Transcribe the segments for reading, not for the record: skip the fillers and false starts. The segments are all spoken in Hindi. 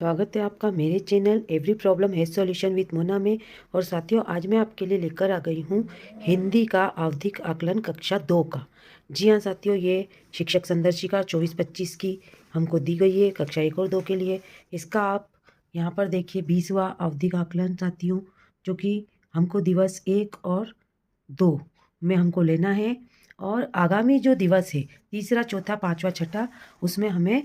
स्वागत है आपका मेरे चैनल एवरी प्रॉब्लम है सॉल्यूशन विद मोना में। और साथियों, आज मैं आपके लिए लेकर आ गई हूँ हिंदी का आवधिक आकलन कक्षा 2 का। जी हाँ साथियों, ये शिक्षक संदर्शिका 24-25 की हमको दी गई है कक्षा 1 और 2 के लिए। इसका आप यहाँ पर देखिए 20वां आवधिक आकलन साथियों, जो कि हमको दिवस 1 और 2 में हमको लेना है। और आगामी जो दिवस है तीसरा, चौथा, पाँचवा, छठा, उसमें हमें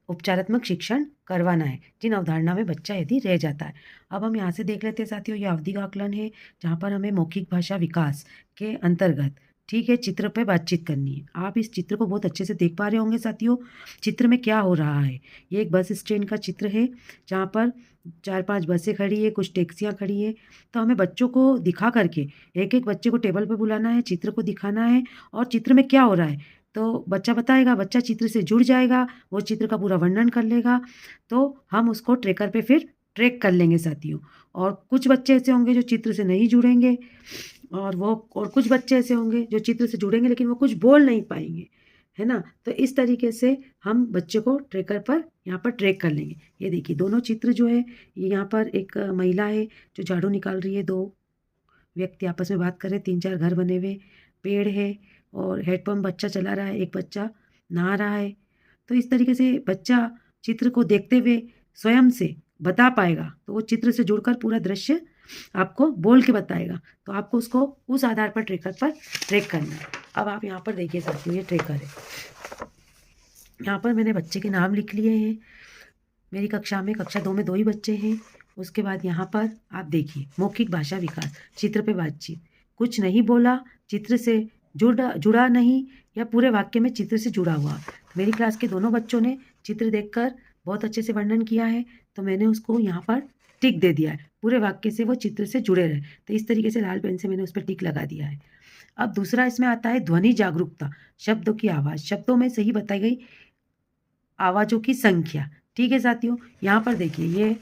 उपचारात्मक शिक्षण करवाना है, जिन अवधारणा में बच्चा यदि रह जाता है। अब हम यहाँ से देख लेते हैं साथियों, ये आवधिक आकलन है जहाँ पर हमें मौखिक भाषा विकास के अंतर्गत, ठीक है, चित्र पे बातचीत करनी है। आप इस चित्र को बहुत अच्छे से देख पा रहे होंगे साथियों। चित्र में क्या हो रहा है, ये एक बस स्टैंड का चित्र है जहाँ पर 4-5 बसें खड़ी है, कुछ टैक्सियाँ खड़ी है। तो हमें बच्चों को दिखा करके एक एक बच्चे को टेबल पर बुलाना है, चित्र को दिखाना है और चित्र में क्या हो रहा है तो बच्चा बताएगा, बच्चा चित्र से जुड़ जाएगा, वो चित्र का पूरा वर्णन कर लेगा। तो हम उसको ट्रैकर पे फिर ट्रैक कर लेंगे साथियों। और कुछ बच्चे ऐसे होंगे जो चित्र से नहीं जुड़ेंगे, और कुछ बच्चे ऐसे होंगे जो चित्र से जुड़ेंगे लेकिन वो कुछ बोल नहीं पाएंगे, है ना। तो इस तरीके से हम बच्चे को ट्रैकर पर यहाँ पर ट्रैक कर लेंगे। ये देखिए दोनों चित्र जो है, ये यहाँ पर एक महिला है जो झाड़ू निकाल रही है, 2 व्यक्ति आपस में बात कर रहे हैं, 3-4 घर बने हुए, पेड़ है और हेडपंप बच्चा चला रहा है, एक बच्चा नहा रहा है। तो इस तरीके से बच्चा चित्र को देखते हुए स्वयं से बता पाएगा, तो वो चित्र से जुड़कर पूरा दृश्य आपको बोल के बताएगा। तो आपको उसको उस आधार पर ट्रैकर पर ट्रैक करना है। अब आप यहाँ पर देखिए साथियों, ये ट्रैकर है। यहाँ पर मैंने बच्चे के नाम लिख लिए हैं। मेरी कक्षा में, कक्षा 2 में 2 ही बच्चे हैं। उसके बाद यहाँ पर आप देखिए मौखिक भाषा विकास, चित्र पे बातचीत, कुछ नहीं बोला, चित्र से जुड़ा नहीं, या पूरे वाक्य में चित्र से जुड़ा हुआ। मेरी क्लास के दोनों बच्चों ने चित्र देखकर बहुत अच्छे से वर्णन किया है, तो मैंने उसको यहाँ पर टिक दे दिया है, पूरे वाक्य से वो चित्र से जुड़े रहे। तो इस तरीके से लाल पेन से मैंने उस पर टिक लगा दिया है। अब दूसरा इसमें आता है ध्वनि जागरूकता, शब्दों की आवाज़, शब्दों में सही बताई गई आवाज़ों की संख्या। ठीक है साथियों, यहाँ पर देखिए ये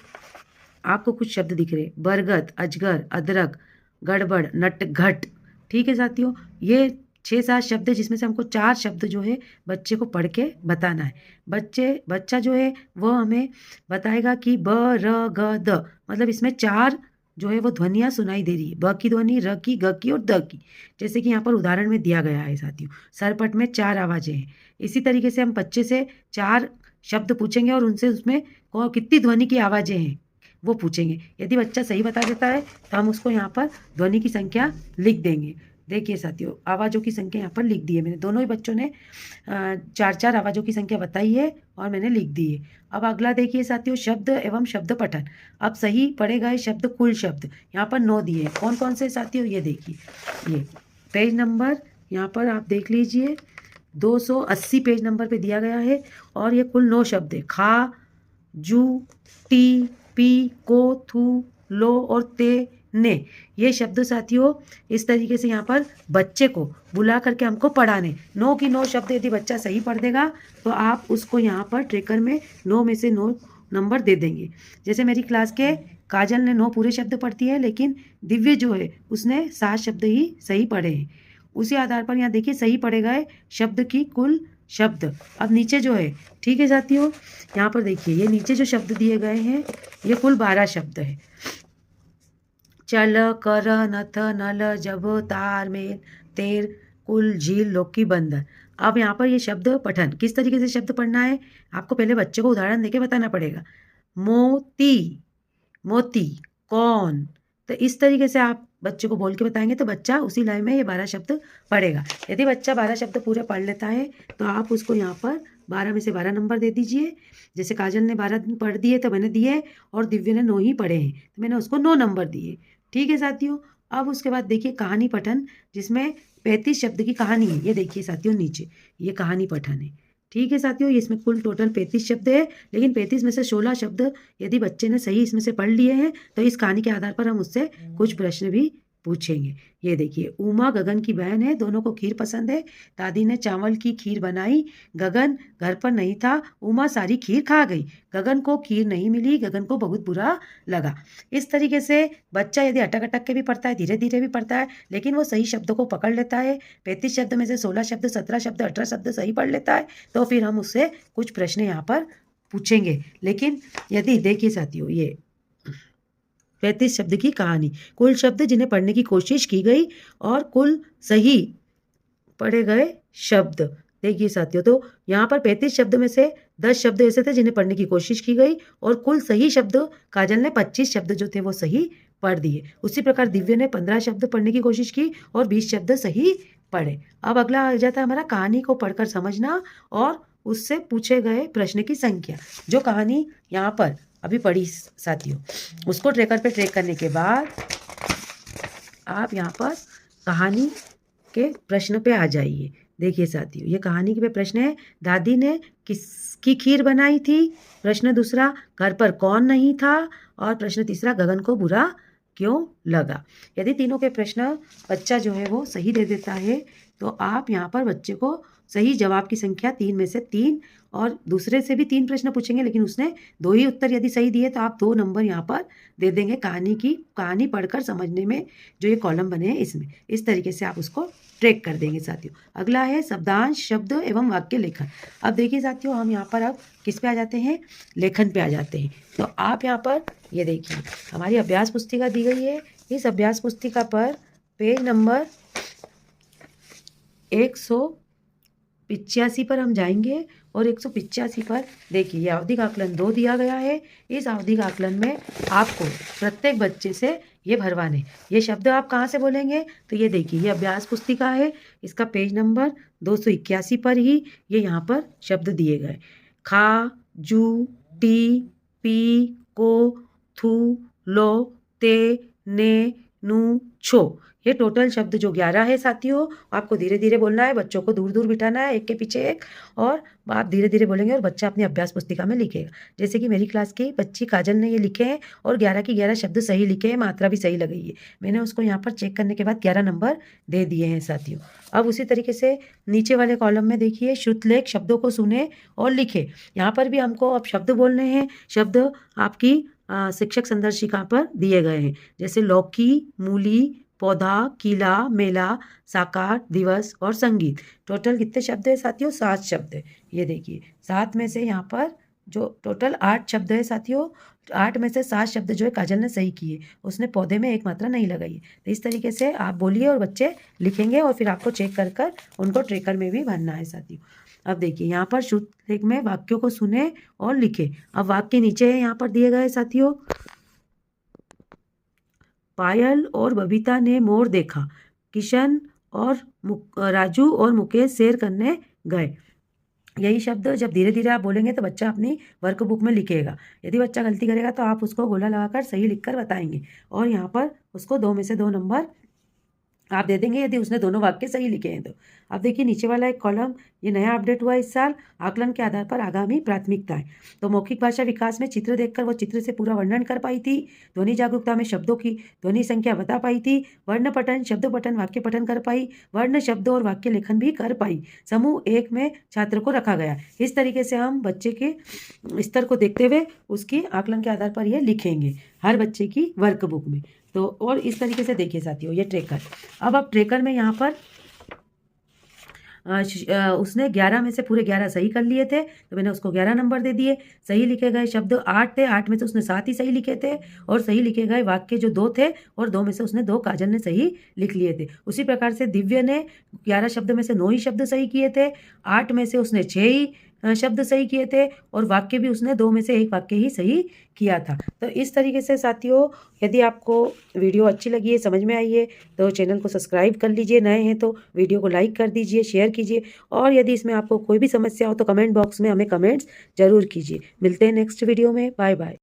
आपको कुछ शब्द दिख रहे, बरगद, अजगर, अदरक, गड़बड़, नट, घट। ठीक है साथियों, ये 6-7 शब्द है जिसमें से हमको 4 शब्द जो है बच्चे को पढ़ के बताना है। बच्चा जो है वो हमें बताएगा कि ब, र, ग, द, मतलब इसमें 4 जो है वो ध्वनियाँ सुनाई दे रही है। ब की ध्वनि, र की, ग की और द की। जैसे कि यहाँ पर उदाहरण में दिया गया है साथियों, सरपट में 4 आवाज़ें हैं। इसी तरीके से हम बच्चे से 4 शब्द पूछेंगे और उनसे उसमें कितनी ध्वनि की आवाज़ें हैं वो पूछेंगे। यदि बच्चा सही बता देता है तो हम उसको यहाँ पर ध्वनि की संख्या लिख देंगे। देखिए साथियों, आवाज़ों की संख्या यहाँ पर लिख दी है मैंने। दोनों ही बच्चों ने 4-4 आवाज़ों की संख्या बताई है और मैंने लिख दी है। अब अगला देखिए साथियों, शब्द एवं शब्द पठन। अब सही पढ़े गए शब्द, कुल शब्द यहाँ पर 9 दिए हैं। कौन कौन से साथियों, ये देखिए, ये पेज नंबर यहाँ पर आप देख लीजिए, 280 पेज नंबर पे दिया गया है। और ये कुल 9 शब्द है। खा, जू, टी, पी, को, थू, लो और ते, ने। ये शब्द साथियों इस तरीके से यहाँ पर बच्चे को बुला करके हमको पढ़ाने। 9 की 9 शब्द यदि बच्चा सही पढ़ देगा तो आप उसको यहाँ पर ट्रेकर में 9 में से 9 नंबर दे देंगे। जैसे मेरी क्लास के काजल ने 9 पूरे शब्द पढ़ती है, लेकिन दिव्य जो है उसने 7 शब्द ही सही पढ़े हैं। उसी आधार पर यहाँ देखिए सही पढ़े गए शब्द की कुल शब्द। अब नीचे जो है, ठीक है साथियों, यहाँ पर देखिए ये नीचे जो शब्द दिए गए हैं ये कुल 12 शब्द है। चल, कर, नथ, नल, जब, तार, मेल, तेर, कुल, झील, लौकी, बंदर। अब यहाँ पर ये शब्द पठन, किस तरीके से शब्द पढ़ना है आपको पहले बच्चे को उदाहरण देके बताना पड़ेगा। मोती, मोती, कौन। तो इस तरीके से आप बच्चे को बोल के बताएंगे तो बच्चा उसी लाइन में ये 12 शब्द पढ़ेगा। यदि बच्चा 12 शब्द पूरे पढ़ लेता है तो आप उसको यहाँ पर 12 में से 12 नंबर दे दीजिए। जैसे काजल ने 12 पढ़ दिए तो मैंने दिए, और दिव्य ने 9 ही पढ़े हैं तो मैंने उसको 9 नंबर दिए। ठीक है साथियों, अब उसके बाद देखिए कहानी पठन, जिसमें 35 शब्द की कहानी है। ये देखिए साथियों नीचे ये कहानी पठन है। ठीक है साथियों, इसमें कुल टोटल 35 शब्द है, लेकिन 35 में से 16 शब्द यदि बच्चे ने सही इसमें से पढ़ लिए हैं तो इस कहानी के आधार पर हम उससे कुछ प्रश्न भी पूछेंगे। ये देखिए, उमा गगन की बहन है, दोनों को खीर पसंद है। दादी ने चावल की खीर बनाई, गगन घर पर नहीं था, उमा सारी खीर खा गई। गगन को खीर नहीं मिली, गगन को बहुत बुरा लगा। इस तरीके से बच्चा यदि अटक अटक के भी पढ़ता है, धीरे धीरे भी पढ़ता है, लेकिन वो सही शब्दों को पकड़ लेता है। 35 शब्द में से 16 शब्द, 17 शब्द, 18 शब्द सही पढ़ लेता है, तो फिर हम उससे कुछ प्रश्न यहाँ पर पूछेंगे। लेकिन यदि देखिए साथियों, ये 35 शब्द की कहानी, कुल शब्द जिन्हें पढ़ने की कोशिश की गई और कुल सही पढ़े गए शब्द। देखिए साथियों, तो यहाँ पर 35 शब्द में से 10 शब्द ऐसे थे जिन्हें पढ़ने की कोशिश की गई और कुल सही शब्द काजल ने 25 शब्द जो थे वो सही पढ़ दिए। उसी प्रकार दिव्य ने 15 शब्द पढ़ने की कोशिश की और 20 शब्द सही पढ़े। अब अगला आ जाता है हमारा कहानी को पढ़कर समझना और उससे पूछे गए प्रश्न की संख्या। जो कहानी यहाँ पर अभी पढ़ी साथियों, उसको ट्रैकर पे ट्रैक करने के बाद आप यहाँ पर कहानी के प्रश्न पे आ जाइए। देखिए साथियों, ये कहानी के प्रश्न है, दादी ने किसकी खीर बनाई थी। प्रश्न दूसरा, घर पर कौन नहीं था। और प्रश्न तीसरा, गगन को बुरा क्यों लगा। यदि तीनों के प्रश्न बच्चा जो है वो सही दे देता है तो आप यहाँ पर बच्चे को सही जवाब की संख्या 3 में से 3 और दूसरे से भी 3 प्रश्न पूछेंगे लेकिन उसने 2 ही उत्तर यदि सही दिए तो आप 2 नंबर यहाँ पर दे देंगे कहानी पढ़कर समझने में। जो ये कॉलम बने हैं इसमें इस तरीके से आप उसको ट्रैक कर देंगे साथियों। अगला है शब्दांश, शब्द एवं वाक्य लेखन। अब देखिए साथियों, हम यहाँ पर अब किस पे आ जाते हैं, लेखन पे आ जाते हैं। तो आप यहाँ पर ये देखिए हमारी अभ्यास पुस्तिका दी गई है। इस अभ्यास पुस्तिका पर पेज नंबर 185 पर हम जाएंगे और 185 पर देखिए ये आवधिक आकलन 2 दिया गया है। इस आवधिक आकलन में आपको प्रत्येक बच्चे से ये भरवाने। ये शब्द आप कहाँ से बोलेंगे, तो ये देखिए ये अभ्यास पुस्तिका है, इसका पेज नंबर 281 पर ही ये यहाँ पर शब्द दिए गए। खा, जू, टी, पी, को, थू, लो, ते, ने, नू, छो। ये टोटल शब्द जो 11 है साथियों, आपको धीरे धीरे बोलना है, बच्चों को दूर दूर बिठाना है एक के पीछे एक और आप धीरे धीरे बोलेंगे और बच्चा अपनी अभ्यास पुस्तिका में लिखेगा। जैसे कि मेरी क्लास की बच्ची काजल ने ये लिखे हैं और 11 की 11 शब्द सही लिखे हैं, मात्रा भी सही लगी है। मैंने उसको यहाँ पर चेक करने के बाद 11 नंबर दे दिए हैं साथियों। अब उसी तरीके से नीचे वाले कॉलम में देखिए श्रुतलेख, शब्दों को सुने और लिखे। यहाँ पर भी हमको अब शब्द बोलने हैं। शब्द आपकी शिक्षक संदर्शिका पर दिए गए हैं, जैसे लौकी, मूली, पौधा, किला, मेला, साकार, दिवस और संगीत। टोटल कितने शब्द है साथियों, 7 शब्द है। ये देखिए 7 में से यहाँ पर जो टोटल 8 शब्द है साथियों, 8 में से 7 शब्द जो है काजल ने सही किए, उसने पौधे में एक मात्रा नहीं लगाई है। तो इस तरीके से आप बोलिए और बच्चे लिखेंगे और फिर आपको चेक कर कर उनको ट्रेकर में भी भरना है साथियों। अब देखिए यहाँ पर श्रुतलेख में वाक्यों को सुने और लिखे। अब वाक्य नीचे है यहाँ पर दिए गए साथियों। पायल और बबीता ने मोर देखा, किशन और राजू और मुकेश सैर करने गए। यही शब्द जब धीरे धीरे आप बोलेंगे तो बच्चा अपनी वर्कबुक में लिखेगा। यदि बच्चा गलती करेगा तो आप उसको गोला लगाकर सही लिखकर बताएंगे और यहाँ पर उसको 2 में से 2 नंबर आप दे देंगे यदि उसने दोनों वाक्य सही लिखे हैं तो। अब देखिए नीचे वाला एक कॉलम, ये नया अपडेट हुआ इस साल, आकलन के आधार पर आगामी प्राथमिकताएं। तो मौखिक भाषा विकास में चित्र देखकर वो चित्र से पूरा वर्णन कर पाई थी। ध्वनि जागरूकता में शब्दों की ध्वनि संख्या बता पाई थी। वर्ण पठन, शब्द पठन, वाक्य पठन कर पाई। वर्ण, शब्द और वाक्य लेखन भी कर पाई। समूह 1 में छात्र को रखा गया। इस तरीके से हम बच्चे के स्तर को देखते हुए उसकी आकलन के आधार पर ये लिखेंगे हर बच्चे की वर्कबुक में। तो और इस तरीके से देखिए साथियों ये ट्रेकर। अब आप ट्रेकर में यहाँ पर उसने 11 में से पूरे 11 सही कर लिए थे तो मैंने उसको 11 नंबर दे दिए। सही लिखे गए शब्द 8 थे, 8 में से उसने 7 ही सही लिखे थे और सही लिखे गए वाक्य जो 2 थे और 2 में से उसने 2 काजल ने सही लिख लिए थे। उसी प्रकार से दिव्य ने 11 शब्द में से 9 ही शब्द सही किए थे, 8 में से उसने 6 ही शब्द सही किए थे और वाक्य भी उसने 2 में से 1 वाक्य ही सही किया था। तो इस तरीके से साथियों यदि आपको वीडियो अच्छी लगी है, समझ में आई है तो चैनल को सब्सक्राइब कर लीजिए, नए हैं तो वीडियो को लाइक कर दीजिए, शेयर कीजिए और यदि इसमें आपको कोई भी समस्या हो तो कमेंट बॉक्स में हमें कमेंट्स जरूर कीजिए। मिलते हैं नेक्स्ट वीडियो में। Bye bye.